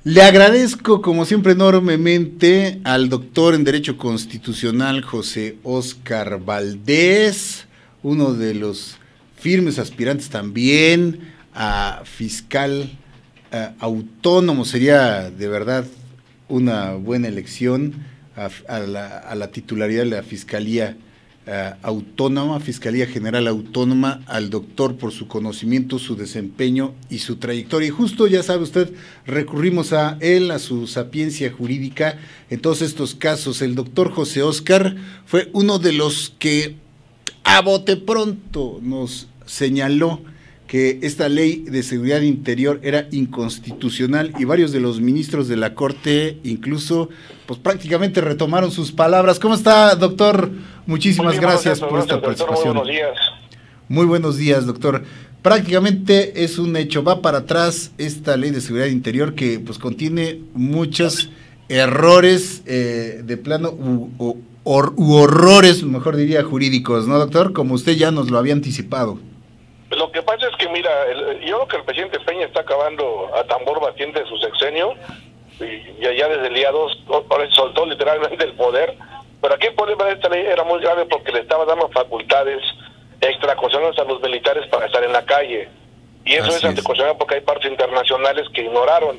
Le agradezco, como siempre, enormemente al doctor en Derecho Constitucional José Óscar Valdés, uno de los firmes aspirantes también a fiscal autónomo. Sería de verdad una buena elección a la titularidad de la Fiscalía Autónoma, Fiscalía General Autónoma, al doctor por su conocimiento, su desempeño y su trayectoria. Y justo, ya sabe usted, recurrimos a él, a su sapiencia jurídica en todos estos casos. El doctor José Óscar fue uno de los que a bote pronto nos señaló que esta ley de seguridad interior era inconstitucional, y varios de los ministros de la Corte incluso pues prácticamente retomaron sus palabras. ¿Cómo está, doctor? Muchísimas gracias por esta participación. Muy buenos días. Muy buenos días, doctor. Prácticamente es un hecho, va para atrás esta ley de seguridad interior que pues contiene muchos errores de plano u horrores, mejor diría, jurídicos, ¿no, doctor? Como usted ya nos lo había anticipado. Lo que pasa es que, mira, yo creo que el presidente Peña está acabando a tambor batiente de su sexenio, y allá desde el día 2 soltó literalmente el poder. Pero aquí el problema de esta ley era muy grave porque le estaba dando facultades extraconstitucionales a los militares para estar en la calle. Y eso es anticonstitucional porque hay partes internacionales que ignoraron.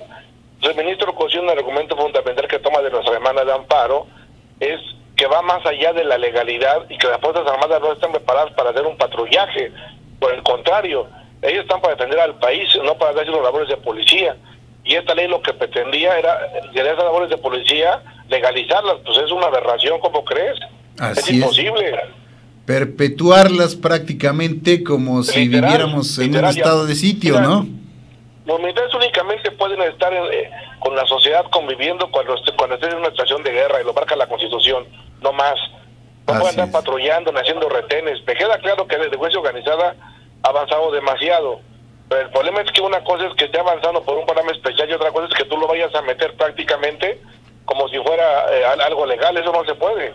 Entonces el ministro Cosío, un argumento fundamental que toma de nuestra demanda de amparo es que va más allá de la legalidad y que las Fuerzas Armadas no están preparadas para hacer un patrullaje. Por el contrario, ellos están para defender al país, no para hacer los labores de policía. Y esta ley lo que pretendía era, de esas labores de policía, legalizarlas. Pues es una aberración, ¿cómo crees? Es imposible. Perpetuarlas prácticamente como si viviéramos en un estado de sitio, mira, ¿no? Los militares únicamente pueden estar con la sociedad conviviendo cuando estén en una situación de guerra, y lo marca la Constitución, no más. No pueden andar patrullando, ni haciendo retenes. Me queda claro que la delincuencia organizada ha avanzado demasiado. Pero el problema es que una cosa es que esté avanzando por un programa especial y otra cosa es que tú lo vayas a meter prácticamente como si fuera algo legal. Eso no se puede.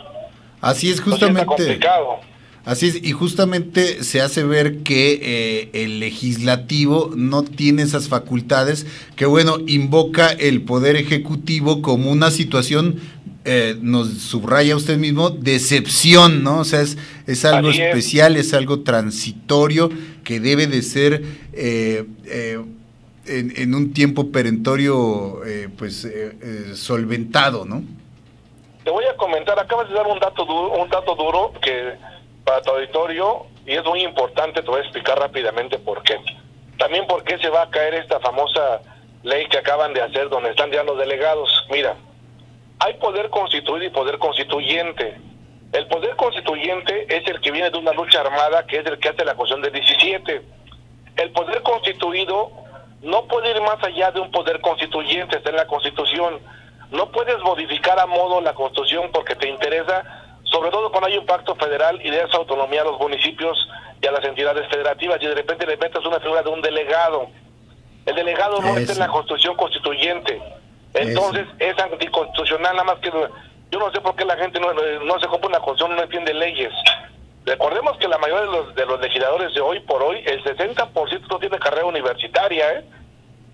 Así es, justamente. Está complicado. Así es, y justamente se hace ver que el legislativo no tiene esas facultades, que bueno, invoca el Poder Ejecutivo como una situación, nos subraya usted mismo, de excepción, ¿no? O sea, es algo especial, es algo transitorio que debe de ser en un tiempo perentorio solventado, ¿no? Te voy a comentar, acabas de dar un dato duro que para tu auditorio, y es muy importante, te voy a explicar rápidamente por qué. También por qué se va a caer esta famosa ley que acaban de hacer, donde están ya los delegados. Mira, hay poder constituido y poder constituyente. El poder constituyente es el que viene de una lucha armada, que es el que hace la Constitución del 17. El poder constituido no puede ir más allá de un poder constituyente, está en la Constitución. No puedes modificar a modo la Constitución porque te interesa, sobre todo cuando hay un pacto federal y de esa autonomía a los municipios y a las entidades federativas, y de repente le metes una figura de un delegado. El delegado no está en la Constitución constituyente. Entonces es anticonstitucional, nada más que yo no sé por qué la gente no se compra una constitución, no entiende leyes. Recordemos que la mayoría de los legisladores de hoy por hoy, el 60% no tiene carrera universitaria,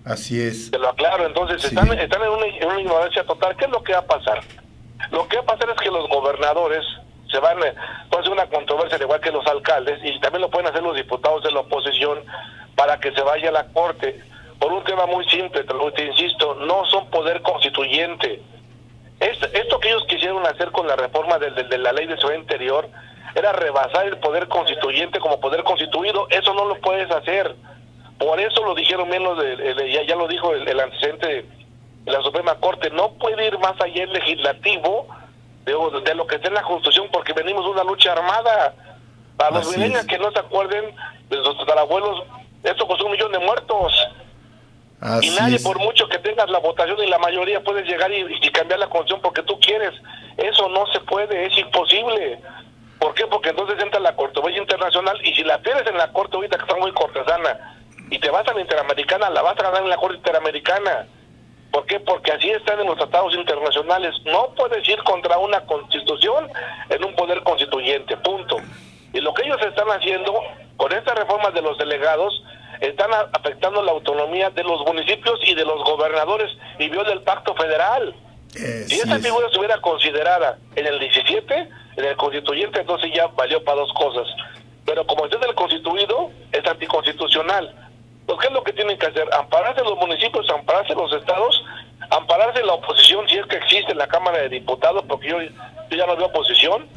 Así es. Te lo aclaro, entonces están en una ignorancia total. ¿Qué es lo que va a pasar? Lo que va a pasar es que los gobernadores puede ser una controversia al igual que los alcaldes, y también lo pueden hacer los diputados de la oposición para que se vaya a la Corte. Por un tema muy simple, te insisto, no son poder constituyente. Esto que ellos quisieron hacer con la reforma de la ley de seguridad interior era rebasar el poder constituyente como poder constituido. Eso no lo puedes hacer. Por eso lo dijeron menos, ya lo dijo el antecedente de la Suprema Corte, no puede ir más allá el legislativo de lo que está en la Constitución, porque venimos de una lucha armada. Para los millennials que no se acuerden de sus tatarabuelos, esto costó 1 millón de muertos. Y nadie, por mucho que tengas la votación y la mayoría, puedes llegar y cambiar la Constitución porque tú quieres. Eso no se puede, es imposible. ¿Por qué? Porque entonces entra la controversia internacional, y si la pierdes en la Corte ahorita, que está muy cortesana, y te vas a la Interamericana, la vas a ganar en la Corte Interamericana. ¿Por qué? Porque así están en los tratados internacionales. No puedes ir contra una constitución en un poder constituyente, punto. Y lo que ellos están haciendo con esta reforma de los delegados están afectando la autonomía de los municipios y de los gobernadores y viola el pacto federal. Si esa figura se hubiera considerada en el 17, en el constituyente, entonces ya valió para dos cosas. Pero como es del constituido, es anticonstitucional. Pues, ¿qué es lo que tienen que hacer? Ampararse los municipios, ampararse los estados, ampararse la oposición, si es que existe en la Cámara de Diputados, porque yo ya no veo oposición,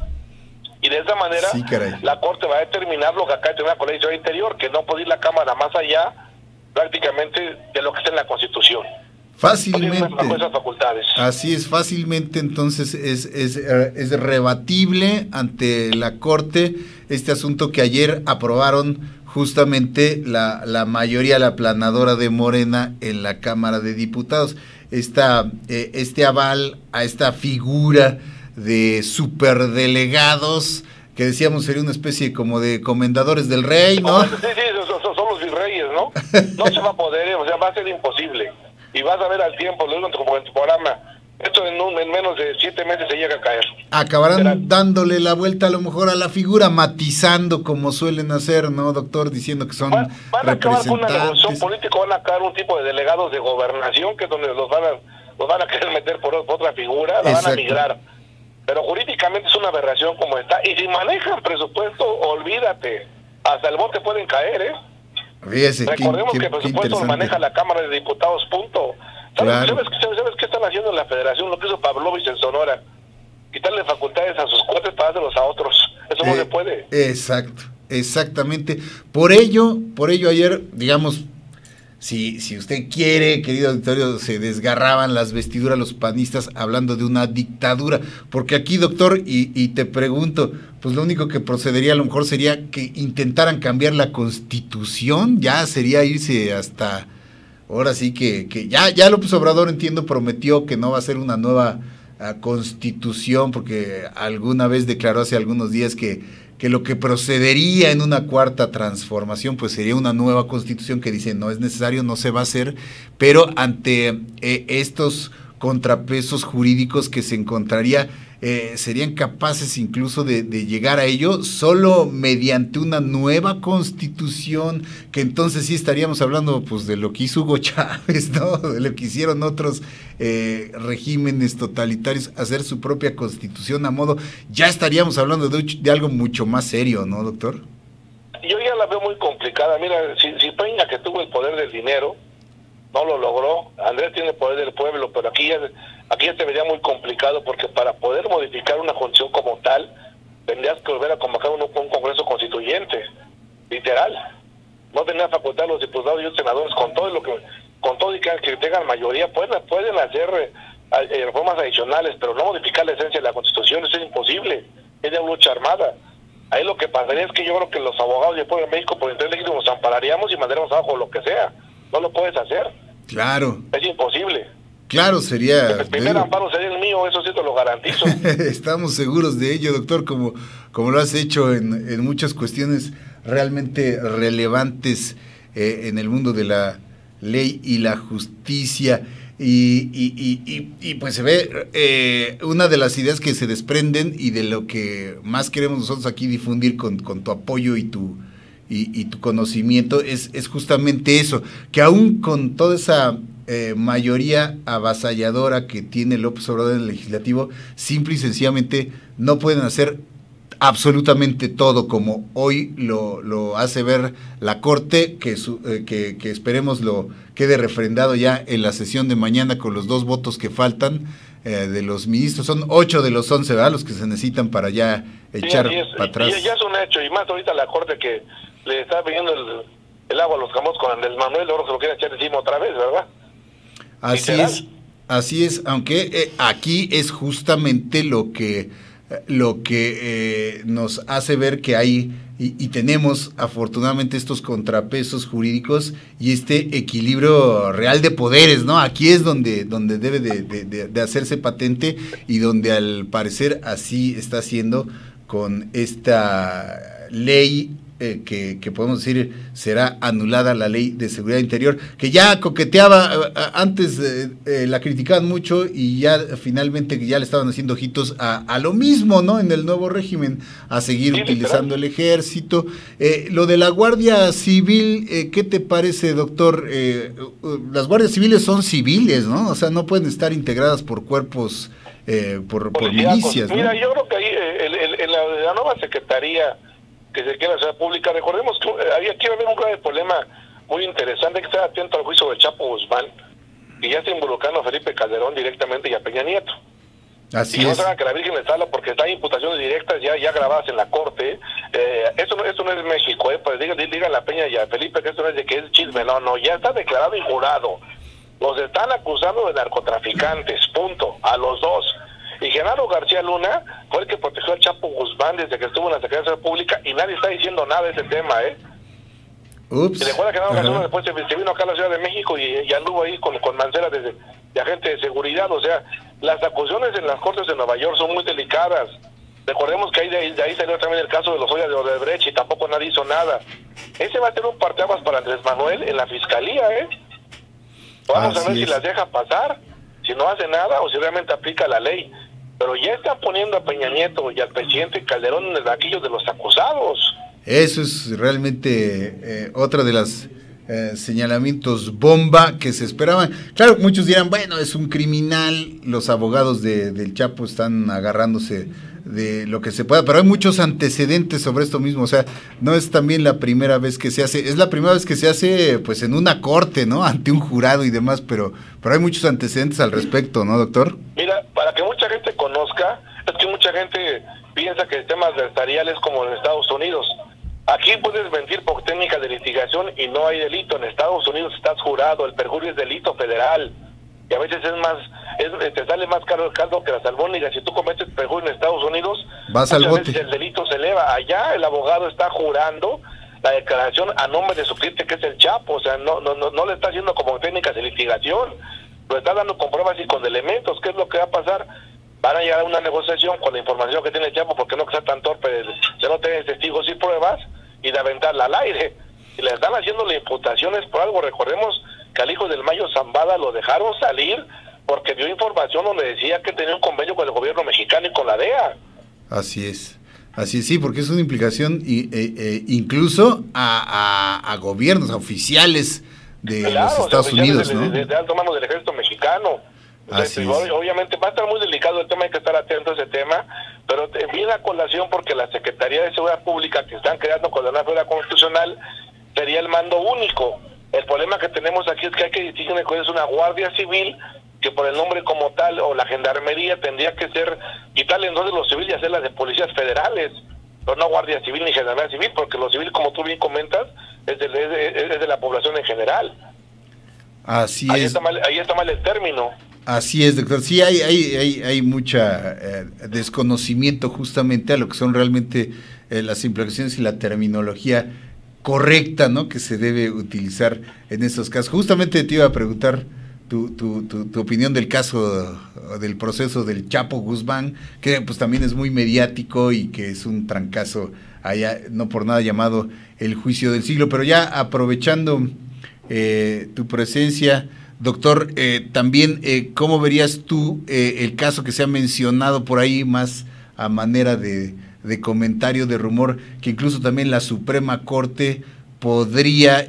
y de esa manera la Corte va a determinar lo que acá determina con la Ley Interior, que no puede ir la Cámara más allá prácticamente de lo que está en la Constitución. Fácilmente. Facultades. Así es, fácilmente entonces es rebatible ante la Corte este asunto que ayer aprobaron justamente la mayoría, la aplanadora de Morena en la Cámara de Diputados. Este aval a esta figura de superdelegados que decíamos sería una especie como de comendadores del rey, ¿no? Sí, son los virreyes, ¿no? No se va a poder, o sea, va a ser imposible. Y vas a ver al tiempo, lo digo como en tu programa, esto en menos de 7 meses se llega a caer. Acabarán dándole la vuelta a lo mejor a la figura, matizando como suelen hacer, ¿no, doctor? Diciendo que son van a acabar con una revolución política, van a acabar un tipo de delegados de gobernación, que es donde los van a querer meter por otra figura, la van a migrar. Pero jurídicamente es una aberración como está. Y si manejan presupuesto, olvídate, hasta el bote pueden caer, ¿eh? Fíjese, recordemos que el presupuesto lo maneja la Cámara de Diputados, punto. ¿Sabes qué están haciendo en la Federación? Lo que hizo Pavlovich en Sonora, quitarle facultades a sus cuates para dárselos a otros. Eso no se puede. Exacto, exactamente. Por ello ayer, digamos, si usted quiere, querido auditorio, se desgarraban las vestiduras los panistas hablando de una dictadura, porque aquí, doctor, y te pregunto, pues lo único que procedería a lo mejor sería que intentaran cambiar la Constitución, ya sería irse hasta, ahora sí que ya López Obrador, entiendo, prometió que no va a ser una nueva Constitución, porque alguna vez declaró hace algunos días que lo que procedería en una cuarta transformación pues sería una nueva Constitución, que dice no es necesario, no se va a hacer, pero ante estos contrapesos jurídicos que se encontraría, serían capaces incluso de llegar a ello solo mediante una nueva Constitución, que entonces sí estaríamos hablando pues de lo que hizo Hugo Chávez, ¿no? De lo que hicieron otros regímenes totalitarios, hacer su propia Constitución a modo, ya estaríamos hablando de algo mucho más serio, ¿no, doctor? Yo ya la veo muy complicada. Mira, si Peña, que tuvo el poder del dinero, no lo logró, Andrés tiene el poder del pueblo, pero aquí ya se vería muy complicado, porque para poder modificar una constitución como tal, tendrías que volver a convocar un congreso constituyente, literal. No tenían facultad los diputados y los senadores, con todo y que tengan mayoría, pueden hacer reformas adicionales, pero no modificar la esencia de la Constitución, eso es imposible, es de lucha armada. Ahí lo que pasaría es que yo creo que los abogados del pueblo de México, por interés legítimo, nos ampararíamos y mandaríamos abajo lo que sea. No lo puedes hacer. Claro. Es imposible. Claro, sería... El primer amparo sería el mío, eso sí te lo garantizo. Estamos seguros de ello, doctor, como lo has hecho en muchas cuestiones realmente relevantes en el mundo de la ley y la justicia. Y pues se ve una de las ideas que se desprenden y de lo que más queremos nosotros aquí difundir con tu apoyo y tu conocimiento es justamente eso, que aún con toda esa mayoría avasalladora que tiene López Obrador en el legislativo, simple y sencillamente no pueden hacer absolutamente todo, como hoy lo hace ver la Corte, que esperemos lo quede refrendado ya en la sesión de mañana con los 2 votos que faltan de los ministros. Son 8 de los 11, ¿verdad?, los que se necesitan para ya echar para atrás. Ya es un hecho, y más ahorita la Corte que le está pidiendo el agua a los camotes con Andrés Manuel, ahora se lo quiere echar encima otra vez, ¿verdad? Así es, aunque aquí es justamente lo que nos hace ver que hay y tenemos afortunadamente estos contrapesos jurídicos y este equilibrio real de poderes, ¿no? Aquí es donde debe de hacerse patente, y donde al parecer así está haciendo con esta ley que podemos decir será anulada la Ley de Seguridad Interior, que ya coqueteaba, antes la criticaban mucho y ya finalmente ya le estaban haciendo ojitos a lo mismo, ¿no? En el nuevo régimen, a seguir utilizando el ejército. Lo de la Guardia Civil, ¿qué te parece, doctor? Las guardias civiles son civiles, ¿no? O sea, no pueden estar integradas por cuerpos, por milicias, ¿no? Mira, yo creo que ahí en la nueva secretaría que se quiere hacer pública, recordemos que aquí va a haber un grave problema muy interesante, que estar atento al juicio del Chapo Guzmán, y ya está involucrando a Felipe Calderón directamente y a Peña Nieto. Así y no es. se hagan que la Virgen les habla, porque están imputaciones directas ya grabadas en la corte. Esto no es México, pues digan a la Peña y a Felipe que esto no es de que es chisme, no, ya está declarado y jurado. Los están acusando de narcotraficantes, punto, a los dos. Y Genaro García Luna fue el que protegió al Chapo Guzmán desde que estuvo en la Secretaría de Seguridad Pública, y nadie está diciendo nada de ese tema, Ups. ¿Se recuerda que Genaro García Luna después se vino acá a la Ciudad de México y anduvo ahí con Mancera de agente de seguridad? O sea, las acusaciones en las cortes de Nueva York son muy delicadas. Recordemos que de ahí salió también el caso de los Lozoya de Odebrecht y tampoco nadie hizo nada. Ese va a ser un parteaguas para Andrés Manuel en la fiscalía, Vamos a ver si las deja pasar, si no hace nada o si realmente aplica la ley. Pero ya están poniendo a Peña Nieto y al presidente Calderón en el banquillo de los acusados. Eso es realmente otra de las señalamientos bomba que se esperaban. Claro, muchos dirán, bueno, es un criminal, los abogados del Chapo están agarrándose de lo que se pueda, pero hay muchos antecedentes sobre esto mismo. O sea, no es también la primera vez que se hace, es la primera vez que se hace pues en una corte, ¿no? Ante un jurado y demás, pero hay muchos antecedentes al respecto, ¿no, doctor? Mira, para que mucha gente conozca, es que mucha gente piensa que el tema adversarial es como en Estados Unidos. Aquí puedes mentir por técnica de litigación y no hay delito. En Estados Unidos estás jurado, el perjurio es delito federal. Y a veces te sale más caro el caldo que las albóndigas. Si tú cometes perjurio en Estados Unidos, vas al bote. El delito se eleva. Allá el abogado está jurando la declaración a nombre de su cliente, que es el Chapo. O sea, no le está haciendo como técnicas de litigación, lo está dando con pruebas y con elementos. ¿Qué es lo que va a pasar? Van a llegar a una negociación con la información que tiene el Chapo, porque no sea tan torpe de no tener testigos y pruebas y de aventarla al aire. Y le están haciendo las imputaciones por algo. Recordemos que al hijo del Mayo Zambada lo dejaron salir porque dio información donde decía que tenía un convenio con el gobierno mexicano y con la DEA. Así es, sí, porque es una implicación incluso a gobiernos, a oficiales de los Estados Unidos, ¿no? De alto mando del ejército mexicano. Obviamente va a estar muy delicado el tema, hay que estar atento a ese tema, pero viene a colación porque la Secretaría de Seguridad Pública que están creando con la nueva Federal Constitucional sería el mando único. El problema que tenemos aquí es que hay que distinguir cuál es una Guardia Civil, que por el nombre como tal, o la Gendarmería tendría que ser, quitarle entonces los civiles y hacerlas de policías federales, pero no Guardia Civil ni Gendarmería Civil, porque lo civil, como tú bien comentas, es de la población en general. Así ahí es. Ahí está mal el término. Así es, doctor. Sí, hay mucha desconocimiento justamente a lo que son realmente las implicaciones y la terminología correcta, ¿no?, que se debe utilizar en estos casos. Justamente te iba a preguntar tu opinión del caso, del proceso del Chapo Guzmán, que pues también es muy mediático y que es un trancazo allá, no por nada llamado el juicio del siglo. Pero ya aprovechando tu presencia, doctor, también, ¿cómo verías tú el caso que se ha mencionado por ahí más a manera de comentario, de rumor, que incluso también la Suprema Corte podría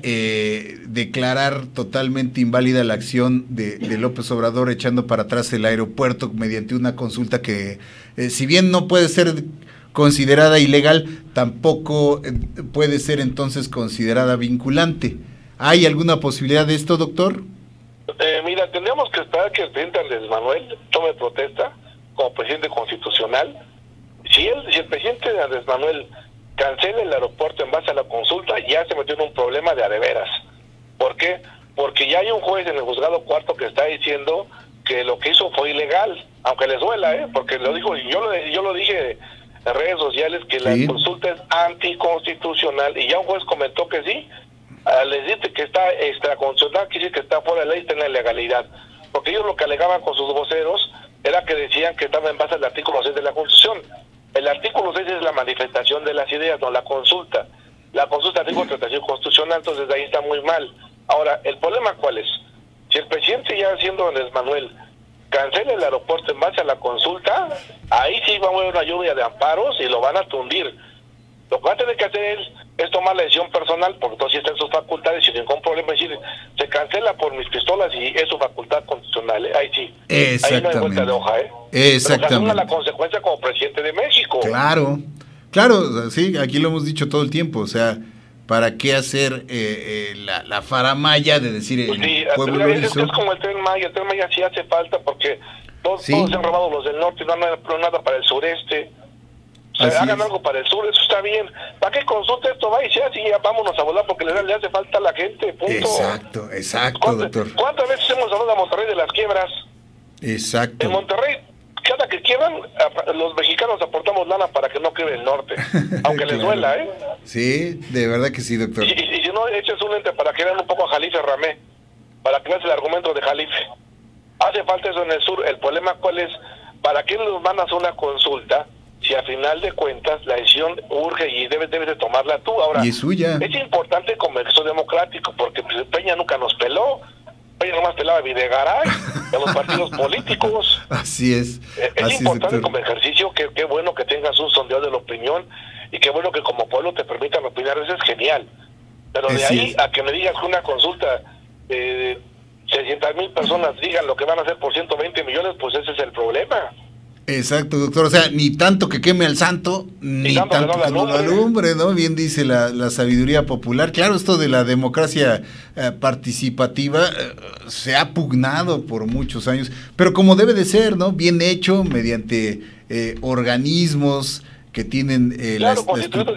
declarar totalmente inválida la acción de López Obrador echando para atrás el aeropuerto mediante una consulta que, si bien no puede ser considerada ilegal, tampoco puede ser entonces considerada vinculante? ¿Hay alguna posibilidad de esto, doctor? Mira, tendríamos que esperar que el presidente Andrés Manuel tome protesta como presidente constitucional. Si el presidente Andrés Manuel cancela el aeropuerto en base a la consulta, ya se metió en un problema de veras. ¿Por qué? Porque ya hay un juez en el juzgado cuarto que está diciendo que lo que hizo fue ilegal, aunque les duela, porque lo dijo, yo lo dije en redes sociales, que la consulta es anticonstitucional, y ya un juez comentó que sí. Les dice que está extraconstitucional, quiere decir que está fuera de la ley, está en la ilegalidad. Porque ellos lo que alegaban con sus voceros era que decían que estaba en base al artículo 6 de la Constitución. El artículo 6 es la manifestación de las ideas, no la consulta. La consulta artículo 35 constitucional, entonces de ahí está muy mal. Ahora, ¿el problema cuál es? Si el presidente, ya siendo Andrés Manuel, cancela el aeropuerto en base a la consulta, ahí sí va a haber una lluvia de amparos y lo van a tundir. Lo que va a tener que hacer es tomar la decisión personal, porque entonces está en sus facultades sin ningún problema, es decir, se cancela por mis pistolas y es su facultad constitucional, ahí sí. Ahí no hay vuelta de hoja, Exactamente. Pero asuma la consecuencia como presidente de México. Claro, claro, sí, aquí lo hemos dicho todo el tiempo, o sea, ¿para qué hacer la faramaya de decir el pueblo lo hizo? Es como el Tren Maya sí hace falta porque todos se han robado los del norte y no han nada para el sureste. O sea, hagan algo para el sur, eso está bien. ¿Para qué consulta esto? Va y se hace y ya vámonos a volar porque le hace falta a la gente, punto. Exacto, doctor. ¿Cuántas veces hemos hablado de Monterrey de las quiebras? Exacto. En Monterrey, cada que quiebran, los mexicanos aportamos lana para que no quiebre el norte, aunque les duela, ¿eh? Sí, de verdad que sí, doctor. Y si no, echas un ente para que vean un poco a Jalife Ramé, para que veas el argumento de Jalife. Hace falta eso en el sur. El problema, ¿cuál es? ¿Para qué nos van a hacer una consulta si a final de cuentas la decisión urge y debes de tomarla tú? Ahora, y es suya. Es importante como esto democrático, porque Peña nunca nos peló. Peña nomás pelaba a Videgaray, a los partidos políticos. Así es. Es importante como ejercicio, qué bueno que tengas un sondeo de la opinión y qué bueno que como pueblo te permitan opinar, eso es genial. Pero de ahí a que me digas que una consulta 600,000 personas digan lo que van a hacer por 120 millones, pues ese es el problema. Exacto, doctor, o sea, ni tanto que queme al santo, ni tanto que no lo alumbre, ¿no? Bien dice la sabiduría popular. Claro, esto de la democracia participativa se ha pugnado por muchos años, pero como debe de ser, ¿no? Bien hecho, mediante organismos que tienen la estructura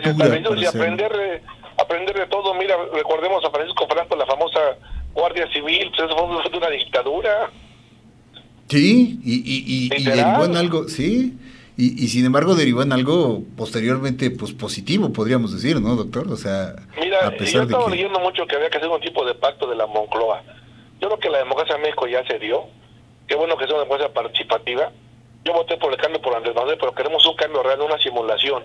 y aprender de todo. Mira, recordemos a Francisco Franco, la famosa Guardia Civil, pues eso fue una dictadura. Sí, y derivó en algo, sí, y sin embargo derivó en algo posteriormente pues positivo, podríamos decir, ¿no, doctor? O sea, mira, yo estaba leyendo mucho que había que hacer un tipo de pacto de la Moncloa. Yo creo que la democracia en México ya se dio. Qué bueno que sea una democracia participativa. Yo voté por el cambio por Andrés Manuel, pero queremos un cambio real, no una simulación.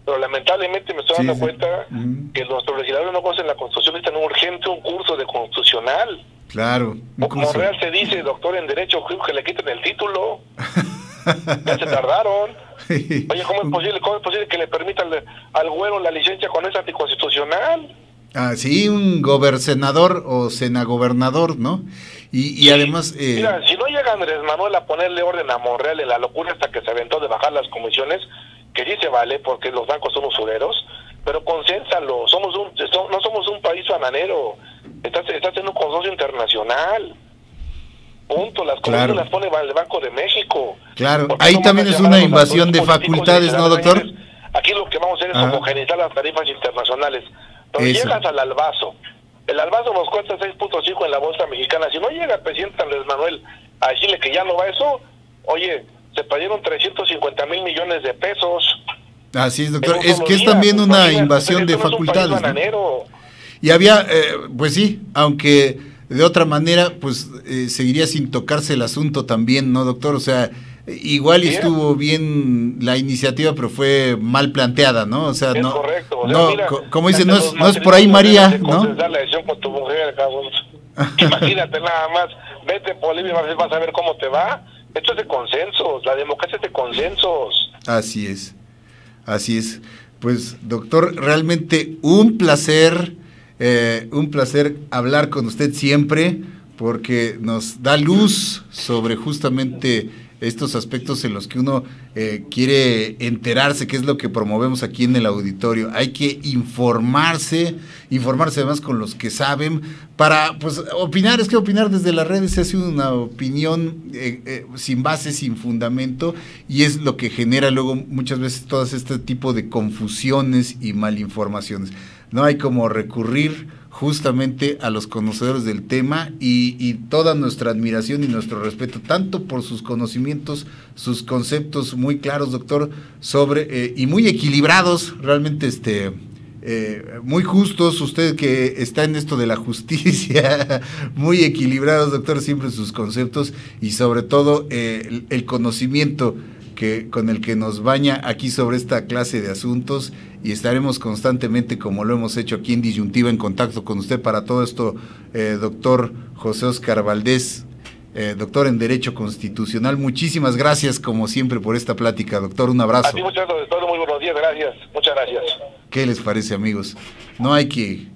Pero lamentablemente me estoy dando cuenta que nuestros legisladores no conocen la Constitución, necesitan urgente un curso de constitucional. Claro. Como real se dice, doctor en Derecho, que le quiten el título. Ya se tardaron. Oye, ¿cómo es posible que le permitan al güero la licencia con esa anticonstitucional? Ah, sí, un gobernador o senagobernador, ¿no? Y además... Mira, si no llega Andrés Manuel a ponerle orden a Monreal en la locura hasta que se aventó de bajar las comisiones, que sí se vale porque los bancos son usureros, pero consénsalo, no somos un país bananero, estás en un consorcio internacional, punto, las comisiones las pone el Banco de México. Claro, ahí también es una invasión de facultades, ¿no, doctor? Aquí lo que vamos a hacer es homogeneizar las tarifas internacionales, pero llegas al Albazo, el Albazo nos cuesta 6.5 en la bolsa mexicana, si no llega el presidente Andrés Manuel a decirle que ya no va eso, oye, se perdieron 350,000 millones de pesos. Así es, doctor. Es que es también una invasión de facultades, ¿no? Y había, pues sí, aunque de otra manera, pues seguiría sin tocarse el asunto también, ¿no, doctor? O sea, igual estuvo bien la iniciativa, pero fue mal planteada, ¿no? O sea, no, correcto. O sea, no, mira, como dice, no es por ahí María, ¿no? La decisión con tu mujer, imagínate nada más, vete por Bolivia y vas a ver cómo te va. Esto es de consensos, la democracia es de consensos. Así es, así es. Pues, doctor, realmente un placer hablar con usted siempre, porque nos da luz sobre justamente estos aspectos en los que uno quiere enterarse, que es lo que promovemos aquí en el auditorio. Hay que informarse además con los que saben, para pues opinar. Es que opinar desde las redes se hace una opinión sin base, sin fundamento, y es lo que genera luego muchas veces todo este tipo de confusiones y malinformaciones. No hay como recurrir justamente a los conocedores del tema, y toda nuestra admiración y nuestro respeto, tanto por sus conocimientos, sus conceptos muy claros, doctor, sobre y muy equilibrados, realmente muy justos, usted que está en esto de la justicia, muy equilibrados, doctor, siempre sus conceptos, y sobre todo el conocimiento con el que nos baña aquí sobre esta clase de asuntos, y estaremos constantemente, como lo hemos hecho aquí en Disyuntiva, en contacto con usted para todo esto, doctor José Óscar Valdés, doctor en Derecho Constitucional. Muchísimas gracias, como siempre, por esta plática, doctor. Un abrazo. A ti, muchas gracias, muy buenos días, gracias. Muchas gracias. ¿Qué les parece, amigos? No hay que